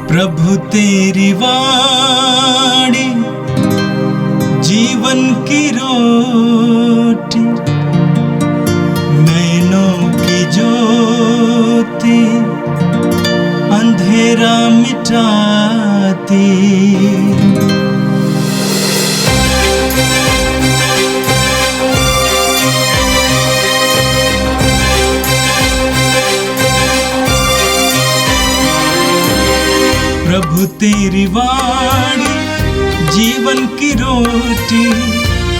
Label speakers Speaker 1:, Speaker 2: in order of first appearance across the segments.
Speaker 1: प्रभु तेरी वाणी जीवन की रोटी, नैनों की ज्योति अंधेरा मिटाती। प्रभु तेरी वाणी जीवन की रोटी,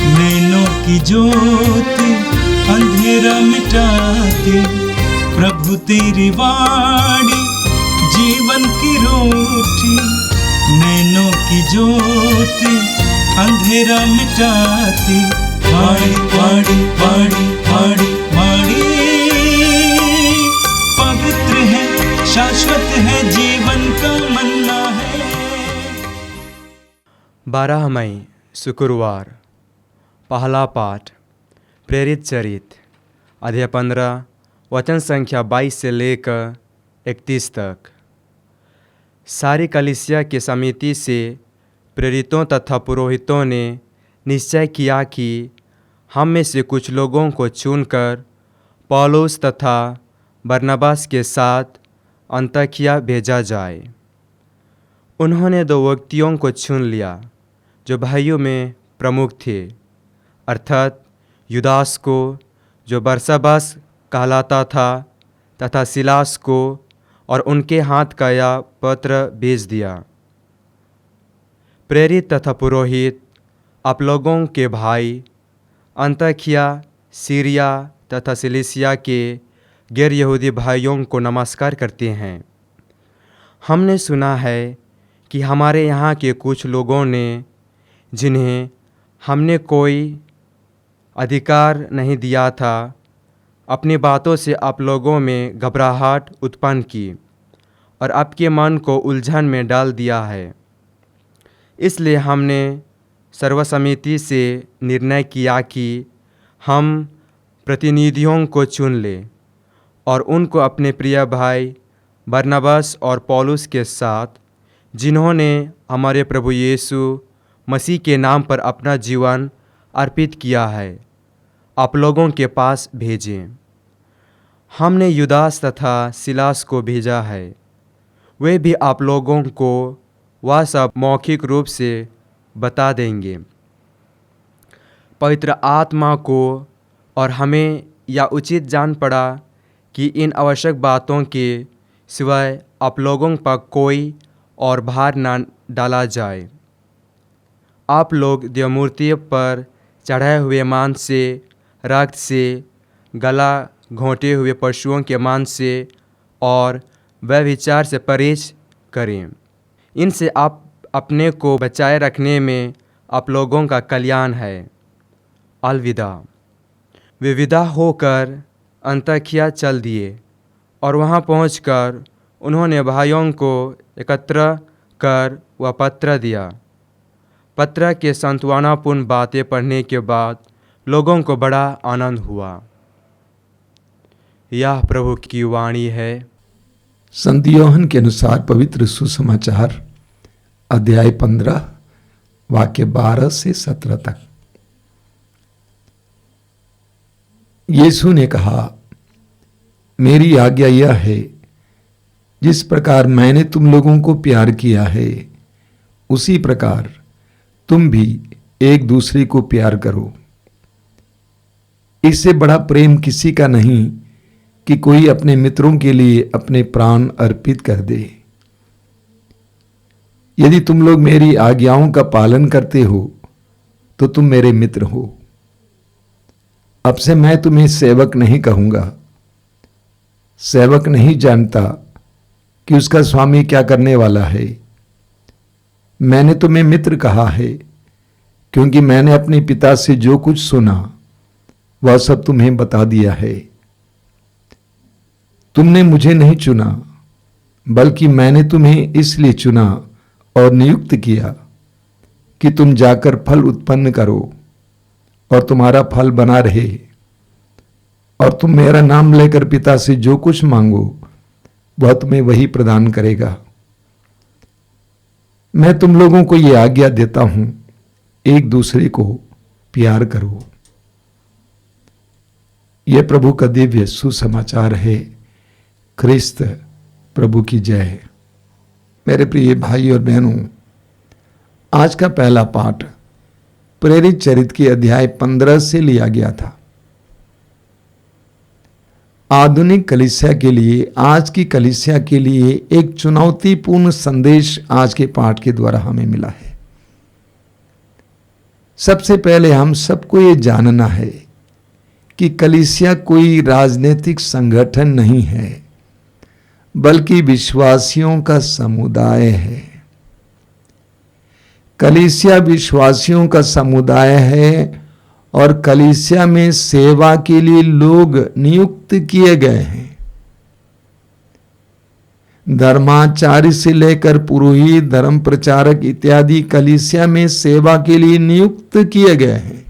Speaker 1: नैनों की ज्योति अंधेरा मिटाती। प्रभु तेरी वाणी जीवन की रोटी, नैनों की ज्योति अंधेरा मिटाती। वाणी वाणी वाणी वाणी वाणी पवित्र है, शाश्वत है, जीवन का मन्ना है।
Speaker 2: 12 मई शुक्रवार। पहला पाठ प्रेरित चरित अध्याय 15 वचन संख्या 22 से लेकर 31 तक। सारी कलीसिया की समिति से प्रेरितों तथा पुरोहितों ने निश्चय किया कि हम में से कुछ लोगों को चुनकर पौलुस तथा बरनबास के साथ अंताकिया भेजा जाए। उन्होंने 2 व्यक्तियों को चुन लिया जो भाइयों में प्रमुख थे, अर्थात युदास को जो बरसबास कहलाता था तथा सिलास को, और उनके हाथ का यह पत्र भेज दिया। प्रेरित तथा पुरोहित आप लोगों के भाई अंताकिया, सीरिया तथा सिलिसिया के गैर यहूदी भाइयों को नमस्कार करते हैं। हमने सुना है कि हमारे यहाँ के कुछ लोगों ने, जिन्हें हमने कोई अधिकार नहीं दिया था, अपनी बातों से आप लोगों में घबराहट उत्पन्न की और आपके मन को उलझन में डाल दिया है। इसलिए हमने सर्वसम्मति से निर्णय किया कि हम प्रतिनिधियों को चुन लें और उनको अपने प्रिय भाई बरनबास और पौलुस के साथ, जिन्होंने हमारे प्रभु यीशु मसीह के नाम पर अपना जीवन अर्पित किया है, आप लोगों के पास भेजें। हमने युदास तथा सिलास को भेजा है। वे भी आप लोगों को वह सब मौखिक रूप से बता देंगे। पवित्र आत्मा को और हमें यह उचित जान पड़ा कि इन आवश्यक बातों के सिवाय आप लोगों पर कोई और भार न डाला जाए। आप लोग देवमूर्ति पर चढ़ाए हुए मांस से, रक्त से, गला घोंटे हुए पशुओं के मांस से और व्यभिचार से परहेज करें। इनसे आप अपने को बचाए रखने में आप लोगों का कल्याण है। अलविदा। वे विदा होकर अंताकिया चल दिए और वहां पहुंचकर उन्होंने भाइयों को एकत्र कर वह पत्र दिया। पत्र के सांत्वनापूर्ण बातें पढ़ने के बाद लोगों को बड़ा आनंद हुआ। यह प्रभु की वाणी है।
Speaker 3: संत यूहन्ना के अनुसार पवित्र सुसमाचार अध्याय 15 वाक्य 12 से 17 तक। यीशु ने कहा, मेरी आज्ञा यह है, जिस प्रकार मैंने तुम लोगों को प्यार किया है, उसी प्रकार तुम भी एक दूसरे को प्यार करो। इससे बड़ा प्रेम किसी का नहीं कि कोई अपने मित्रों के लिए अपने प्राण अर्पित कर दे। यदि तुम लोग मेरी आज्ञाओं का पालन करते हो तो तुम मेरे मित्र हो। अब से मैं तुम्हें सेवक नहीं कहूंगा। सेवक नहीं जानता कि उसका स्वामी क्या करने वाला है। मैंने तुम्हें मित्र कहा है, क्योंकि मैंने अपने पिता से जो कुछ सुना वह सब तुम्हें बता दिया है। तुमने मुझे नहीं चुना, बल्कि मैंने तुम्हें इसलिए चुना और नियुक्त किया कि तुम जाकर फल उत्पन्न करो और तुम्हारा फल बना रहे, और तुम मेरा नाम लेकर पिता से जो कुछ मांगो वह तुम्हें वही प्रदान करेगा। मैं तुम लोगों को ये आज्ञा देता हूं, एक दूसरे को प्यार करो। यह प्रभु का दिव्य सुसमाचार है। क्रिस्त प्रभु की जय। मेरे प्रिय भाई और बहनों, आज का पहला पाठ प्रेरित चरित्र के अध्याय 15 से लिया गया था। आधुनिक कलीसिया के लिए, आज की कलीसिया के लिए एक चुनौतीपूर्ण संदेश आज के पाठ के द्वारा हमें मिला है। सबसे पहले हम सबको ये जानना है कि कलीसिया कोई राजनीतिक संगठन नहीं है, बल्कि विश्वासियों का समुदाय है। कलीसिया विश्वासियों का समुदाय है और कलीसिया में सेवा के लिए लोग नियुक्त किए गए हैं। धर्माचार्य से लेकर पुरोहित, धर्म प्रचारक इत्यादि कलीसिया में सेवा के लिए नियुक्त किए गए हैं।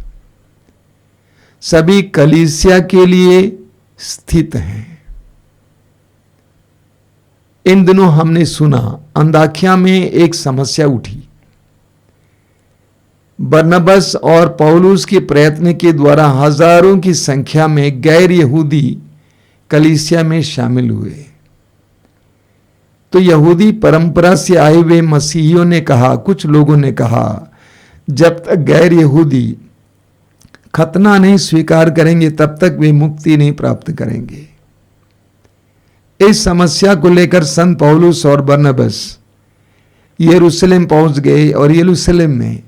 Speaker 3: सभी कलीसिया के लिए स्थित हैं। इन दिनों हमने सुना अंताकिया में एक समस्या उठी। बरनबास और पौलुस के प्रयत्न के द्वारा हजारों की संख्या में गैर यहूदी कलीसिया में शामिल हुए। तो यहूदी परंपरा से आए हुए मसीहियों ने कहा, कुछ लोगों ने कहा, जब तक गैर यहूदी खतना नहीं स्वीकार करेंगे तब तक वे मुक्ति नहीं प्राप्त करेंगे। इस समस्या को लेकर संत पौलुस और बरनबास यरूशलेम पहुंच गए और यरूशलेम में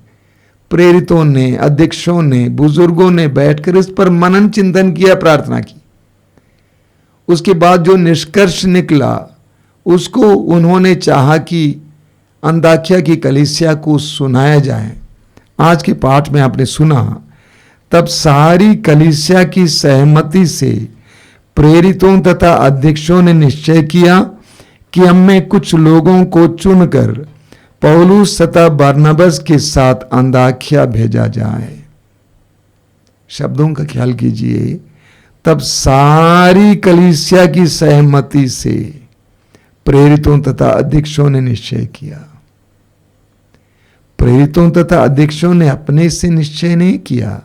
Speaker 3: प्रेरितों ने, अध्यक्षों ने, बुजुर्गों ने बैठकर इस पर मनन चिंतन किया, प्रार्थना की। उसके बाद जो निष्कर्ष निकला उसको उन्होंने चाहा कि अंताकिया की कलीसिया को सुनाया जाए। आज के पाठ में आपने सुना, तब सारी कलीसिया की सहमति से प्रेरितों तथा अध्यक्षों ने निश्चय किया कि हम में कुछ लोगों को चुनकर पौलुस तथा बरनबास के साथ अंताकिया भेजा जाए। शब्दों का ख्याल कीजिए। तब सारी कलीसिया की सहमति से प्रेरितों तथा अध्यक्षों ने निश्चय किया। प्रेरितों तथा अध्यक्षों ने अपने से निश्चय नहीं किया,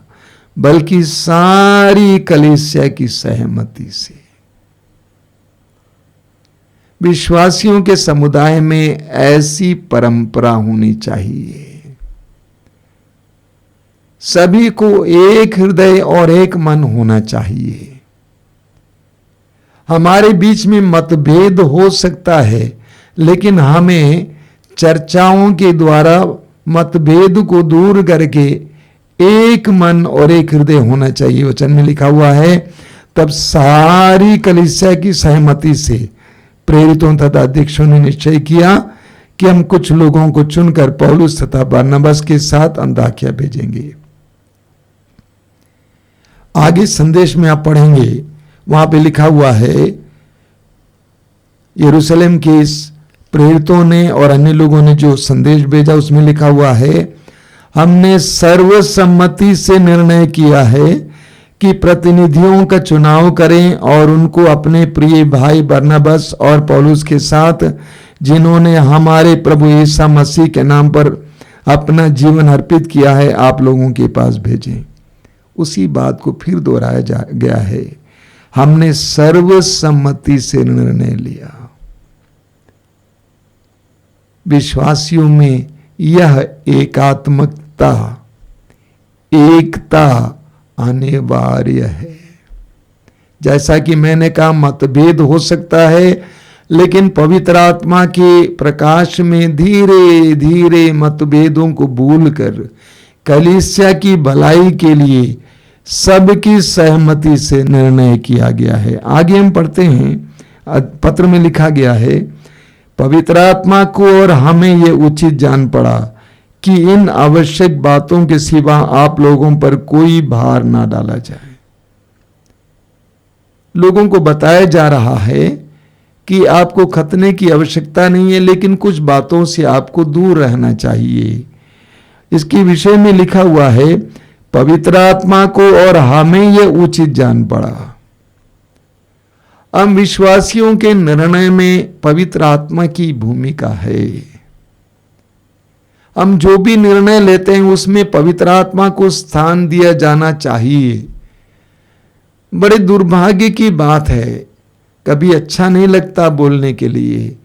Speaker 3: बल्कि सारी कलीसिया की सहमति से। विश्वासियों के समुदाय में ऐसी परंपरा होनी चाहिए। सभी को एक हृदय और एक मन होना चाहिए। हमारे बीच में मतभेद हो सकता है, लेकिन हमें चर्चाओं के द्वारा मतभेद को दूर करके एक मन और एक हृदय होना चाहिए। वचन में लिखा हुआ है, तब सारी कलीसिया की सहमति से प्रेरितों तथा अध्यक्षों ने निश्चय किया कि हम कुछ लोगों को चुनकर पौलुस तथा बरनबास के साथ अंताकिया भेजेंगे। आगे संदेश में आप पढ़ेंगे, वहां पे लिखा हुआ है, यरूशलेम के प्रेरितों ने और अन्य लोगों ने जो संदेश भेजा उसमें लिखा हुआ है, हमने सर्वसम्मति से निर्णय किया है कि प्रतिनिधियों का चुनाव करें और उनको अपने प्रिय भाई बरनबास और पौलुस के साथ, जिन्होंने हमारे प्रभु यीशु मसीह के नाम पर अपना जीवन अर्पित किया है, आप लोगों के पास भेजें। उसी बात को फिर दोहराया गया है, हमने सर्वसम्मति से निर्णय लिया। विश्वासियों में यह एकात्मकता, एकता अनिवार्य है। जैसा कि मैंने कहा, मतभेद हो सकता है, लेकिन पवित्र आत्मा के प्रकाश में धीरे धीरे मतभेदों को भूलकर कलीसिया की भलाई के लिए सबकी सहमति से निर्णय किया गया है। आगे हम पढ़ते हैं, पत्र में लिखा गया है, पवित्र आत्मा को और हमें यह उचित जान पड़ा कि इन आवश्यक बातों के सिवा आप लोगों पर कोई भार ना डाला जाए। लोगों को बताया जा रहा है कि आपको खतने की आवश्यकता नहीं है, लेकिन कुछ बातों से आपको दूर रहना चाहिए। इसके विषय में लिखा हुआ है, पवित्र आत्मा को और हमें यह उचित जान पड़ा। हम विश्वासियों के निर्णय में पवित्र आत्मा की भूमिका है। हम जो भी निर्णय लेते हैं उसमें पवित्र आत्मा को स्थान दिया जाना चाहिए। बड़े दुर्भाग्य की बात है, कभी अच्छा नहीं लगता बोलने के लिए,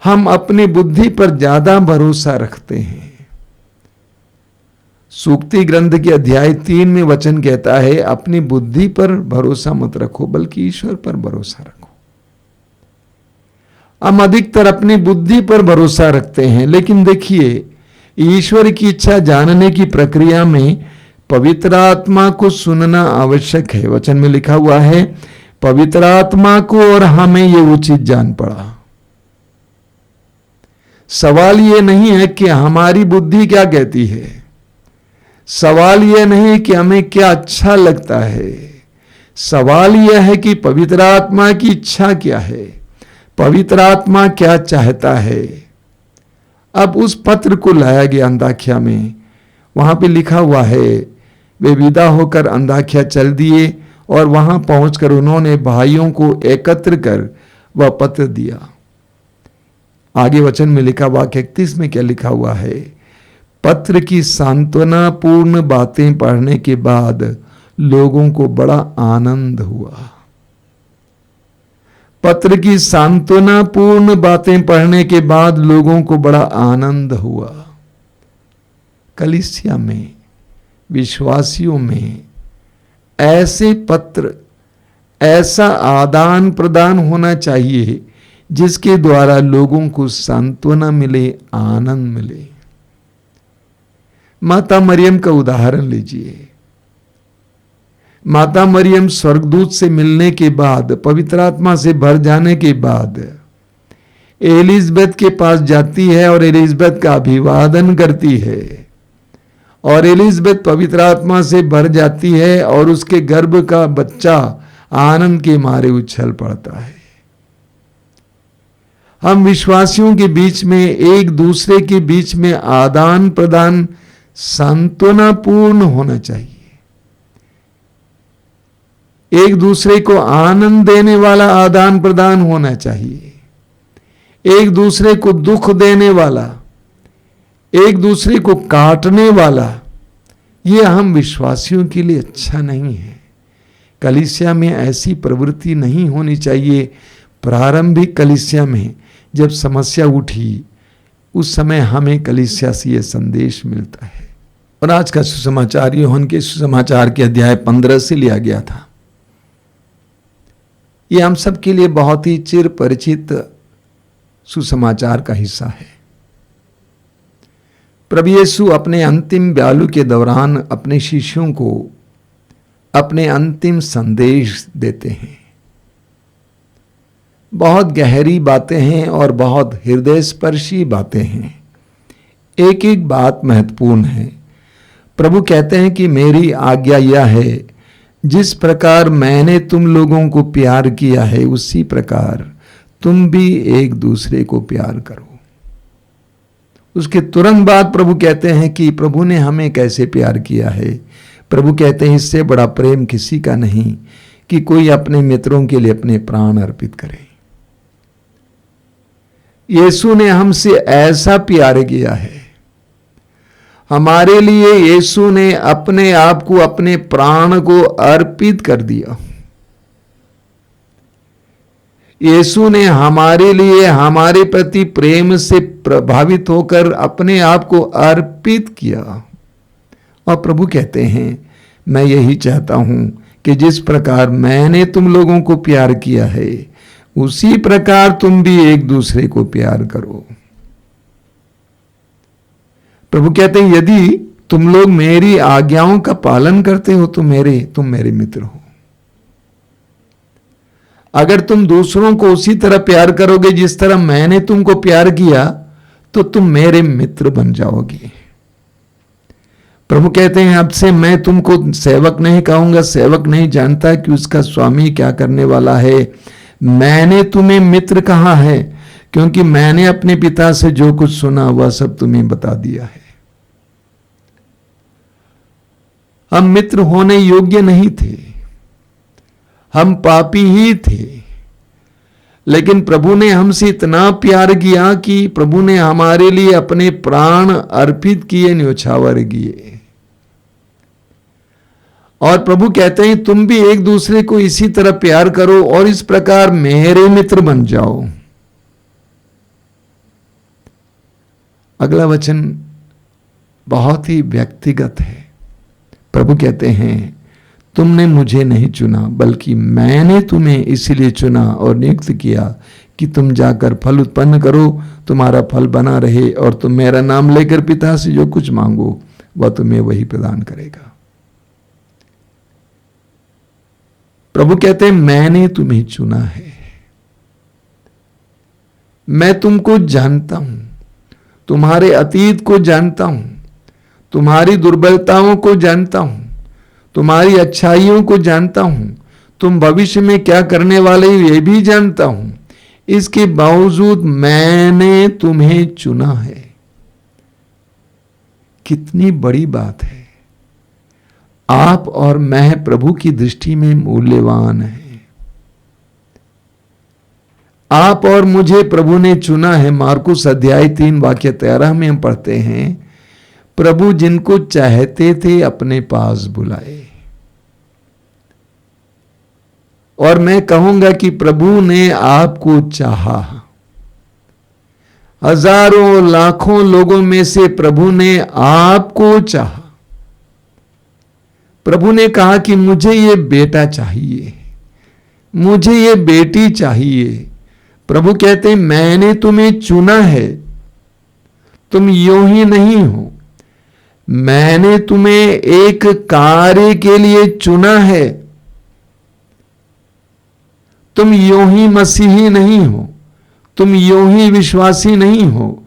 Speaker 3: हम अपनी बुद्धि पर ज्यादा भरोसा रखते हैं। सूक्ति ग्रंथ के अध्याय 3 में वचन कहता है, अपनी बुद्धि पर भरोसा मत रखो बल्कि ईश्वर पर भरोसा रखो। हम अधिकतर अपनी बुद्धि पर भरोसा रखते हैं, लेकिन देखिए ईश्वर की इच्छा जानने की प्रक्रिया में पवित्र आत्मा को सुनना आवश्यक है। वचन में लिखा हुआ है, पवित्र आत्मा को और हमें ये उचित जान पड़ा। सवाल ये नहीं है कि हमारी बुद्धि क्या कहती है, सवाल यह नहीं कि हमें क्या अच्छा लगता है, सवाल यह है कि पवित्र आत्मा की इच्छा क्या है, पवित्र आत्मा क्या चाहता है। अब उस पत्र को लाया गया अंताख्या में, वहां पे लिखा हुआ है, वे विदा होकर अंताख्या चल दिए और वहां पहुंचकर उन्होंने भाइयों को एकत्र कर वह पत्र दिया। आगे वचन में लिखा, वाक्य 31 में क्या लिखा हुआ है, पत्र की सांत्वना पूर्ण बातें पढ़ने के बाद लोगों को बड़ा आनंद हुआ। पत्र की सांत्वना पूर्ण बातें पढ़ने के बाद लोगों को बड़ा आनंद हुआ। कलीसिया में, विश्वासियों में ऐसे पत्र, ऐसा आदान प्रदान होना चाहिए जिसके द्वारा लोगों को सांत्वना मिले, आनंद मिले। माता मरियम का उदाहरण लीजिए। माता मरियम स्वर्गदूत से मिलने के बाद, पवित्र आत्मा से भर जाने के बाद एलिजबेथ के पास जाती है और एलिजबेथ का अभिवादन करती है, और एलिजबेथ पवित्र आत्मा से भर जाती है और उसके गर्भ का बच्चा आनंद के मारे उछल पड़ता है। हम विश्वासियों के बीच में, एक दूसरे के बीच में आदान प्रदान सांत्वनापूर्ण होना चाहिए, एक दूसरे को आनंद देने वाला आदान प्रदान होना चाहिए, एक दूसरे को दुख देने वाला, एक दूसरे को काटने वाला, यह हम विश्वासियों के लिए अच्छा नहीं है। कलीसिया में ऐसी प्रवृत्ति नहीं होनी चाहिए। प्रारंभिक कलीसिया में जब समस्या उठी, उस समय हमें कलीसिया से यह संदेश मिलता है। और आज का सुसमाचार यूहन्ना के सुसमाचार के अध्याय 15 से लिया गया था। यह हम सब के लिए बहुत ही चिर परिचित सुसमाचार का हिस्सा है। प्रभु यीशु अपने अंतिम ब्यालू के दौरान अपने शिष्यों को अपने अंतिम संदेश देते हैं। बहुत गहरी बातें हैं और बहुत हृदय स्पर्शी बातें हैं। एक एक बात महत्वपूर्ण है। प्रभु कहते हैं कि मेरी आज्ञा यह है, जिस प्रकार मैंने तुम लोगों को प्यार किया है उसी प्रकार तुम भी एक दूसरे को प्यार करो। उसके तुरंत बाद प्रभु कहते हैं कि प्रभु ने हमें कैसे प्यार किया है। प्रभु कहते हैं इससे बड़ा प्रेम किसी का नहीं कि कोई अपने मित्रों के लिए अपने प्राण अर्पित करे। यीशु ने हमसे ऐसा प्यार किया है, हमारे लिए यीशु ने अपने आप को, अपने प्राण को अर्पित कर दिया। यीशु ने हमारे लिए, हमारे प्रति प्रेम से प्रभावित होकर अपने आप को अर्पित किया। और प्रभु कहते हैं मैं यही चाहता हूं कि जिस प्रकार मैंने तुम लोगों को प्यार किया है उसी प्रकार तुम भी एक दूसरे को प्यार करो। प्रभु कहते हैं यदि तुम लोग मेरी आज्ञाओं का पालन करते हो तो तुम मेरे मित्र हो। अगर तुम दूसरों को उसी तरह प्यार करोगे जिस तरह मैंने तुमको प्यार किया तो तुम मेरे मित्र बन जाओगे। प्रभु कहते हैं अब से मैं तुमको सेवक नहीं कहूंगा, सेवक नहीं जानता कि उसका स्वामी क्या करने वाला है। मैंने तुम्हें मित्र कहा है क्योंकि मैंने अपने पिता से जो कुछ सुना वह सब तुम्हें बता दिया है। हम मित्र होने योग्य नहीं थे, हम पापी ही थे, लेकिन प्रभु ने हमसे इतना प्यार किया कि प्रभु ने हमारे लिए अपने प्राण अर्पित किए, न्योछावर किए। और प्रभु कहते हैं तुम भी एक दूसरे को इसी तरह प्यार करो और इस प्रकार मेरे मित्र बन जाओ। अगला वचन बहुत ही व्यक्तिगत है। प्रभु कहते हैं तुमने मुझे नहीं चुना बल्कि मैंने तुम्हें इसीलिए चुना और नियुक्त किया कि तुम जाकर फल उत्पन्न करो, तुम्हारा फल बना रहे और तुम मेरा नाम लेकर पिता से जो कुछ मांगो वह तुम्हें वही प्रदान करेगा। प्रभु कहते हैं मैंने तुम्हें चुना है, मैं तुमको जानता हूं, तुम्हारे अतीत को जानता हूं, तुम्हारी दुर्बलताओं को जानता हूं, तुम्हारी अच्छाइयों को जानता हूं, तुम भविष्य में क्या करने वाले हो ये भी जानता हूं। इसके बावजूद मैंने तुम्हें चुना है। कितनी बड़ी बात है। आप और मैं प्रभु की दृष्टि में मूल्यवान हैं। आप और मुझे प्रभु ने चुना है। मार्कुस अध्याय 3 वाक्य 13 में हम पढ़ते हैं, प्रभु जिनको चाहते थे अपने पास बुलाए। और मैं कहूंगा कि प्रभु ने आपको चाहा। हजारों लाखों लोगों में से प्रभु ने आपको चाहा। प्रभु ने कहा कि मुझे ये बेटा चाहिए, मुझे ये बेटी चाहिए। प्रभु कहते हैं मैंने तुम्हें चुना है, तुम यूं ही नहीं हो। मैंने तुम्हें एक कार्य के लिए चुना है, तुम यूं ही मसीही नहीं हो, तुम यूं ही विश्वासी नहीं हो।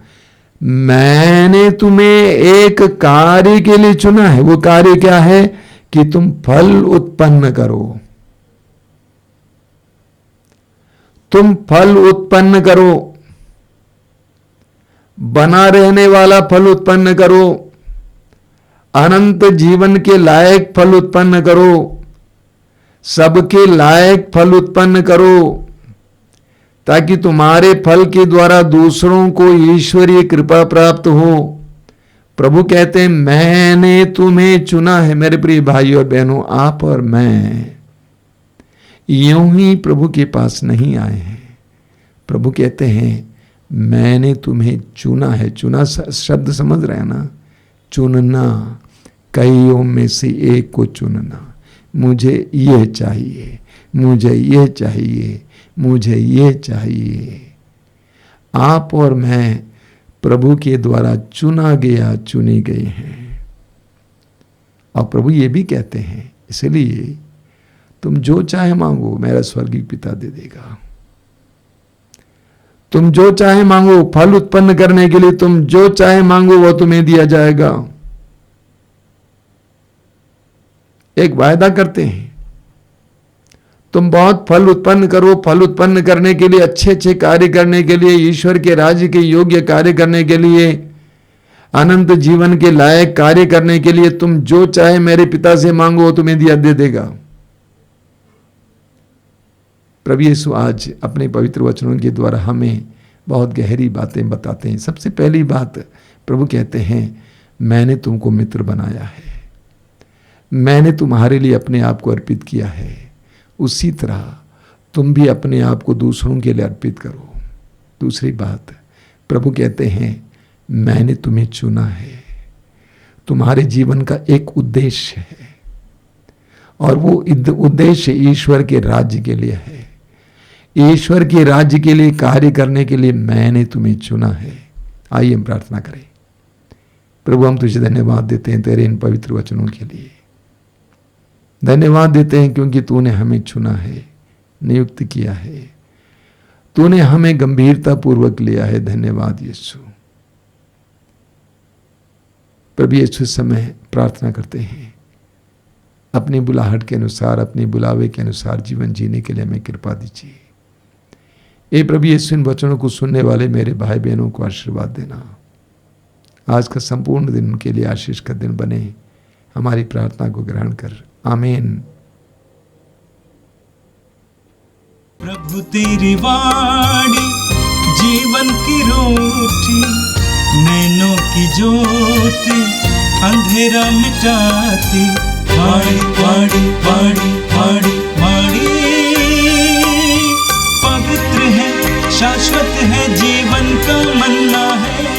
Speaker 3: मैंने तुम्हें एक कार्य के लिए चुना है। वो कार्य क्या है? कि तुम फल उत्पन्न करो, तुम फल उत्पन्न करो, बना रहने वाला फल उत्पन्न करो, अनंत जीवन के लायक फल उत्पन्न करो, सबके लायक फल उत्पन्न करो, ताकि तुम्हारे फल के द्वारा दूसरों को ईश्वरीय कृपा प्राप्त हो। प्रभु कहते हैं मैंने तुम्हें चुना है। मेरे प्रिय भाई और बहनों, आप और मैं यूं ही प्रभु के पास नहीं आए हैं। प्रभु कहते हैं मैंने तुम्हें चुना है। चुना शब्द समझ रहे हैं ना? चुनना, कईयों में से एक को चुनना। मुझे ये चाहिए, मुझे ये चाहिए, मुझे ये चाहिए। आप और मैं प्रभु के द्वारा चुना गया, चुने गए हैं। और प्रभु ये भी कहते हैं इसलिए तुम जो चाहे मांगो मेरा स्वर्गीय पिता दे देगा। तुम जो चाहे मांगो, फल उत्पन्न करने के लिए तुम जो चाहे मांगो वो तुम्हें दिया जाएगा। एक वायदा करते हैं, तुम बहुत फल उत्पन्न करो। फल उत्पन्न करने के लिए, अच्छे अच्छे कार्य करने के लिए, ईश्वर के राज्य के योग्य कार्य करने के लिए, अनंत जीवन के लायक कार्य करने के लिए तुम जो चाहे मेरे पिता से मांगो वो तुम्हें दिया दे देगा। प्रभु यीशु आज अपने पवित्र वचनों के द्वारा हमें बहुत गहरी बातें बताते हैं। सबसे पहली बात प्रभु कहते हैं मैंने तुमको मित्र बनाया है, मैंने तुम्हारे लिए अपने आप को अर्पित किया है। उसी तरह तुम भी अपने आप को दूसरों के लिए अर्पित करो। दूसरी बात प्रभु कहते हैं मैंने तुम्हें चुना है। तुम्हारे जीवन का एक उद्देश्य है और वो उद्देश्य ईश्वर के राज्य के लिए है। ईश्वर के राज्य के लिए कार्य करने के लिए मैंने तुम्हें चुना है। आइए हम प्रार्थना करें। प्रभु हम तुझे धन्यवाद देते हैं तेरे इन पवित्र वचनों के लिए। धन्यवाद देते हैं क्योंकि तूने हमें चुना है, नियुक्त किया है, तूने हमें गंभीरता पूर्वक लिया है। धन्यवाद यीशु। प्रभु यीशु समय प्रार्थना करते हैं अपनी बुलाहट के अनुसार, अपने बुलावे के अनुसार जीवन जीने के लिए हमें कृपा दीजिए। ए प्रभु यीशु इन वचनों को सुनने वाले मेरे भाई बहनों को आशीर्वाद देना। आज का संपूर्ण दिन उनके लिए आशीष का दिन बने। हमारी प्रार्थना को ग्रहण कर। आमीन।
Speaker 1: प्रभु तेरी वाणी जीवन की रोटी, नैनों की ज्योति अंधेरा मिटाती। वाणी वाणी वाणी वाणी वाणी पवित्र है, शाश्वत है, जीवन का मन्ना है।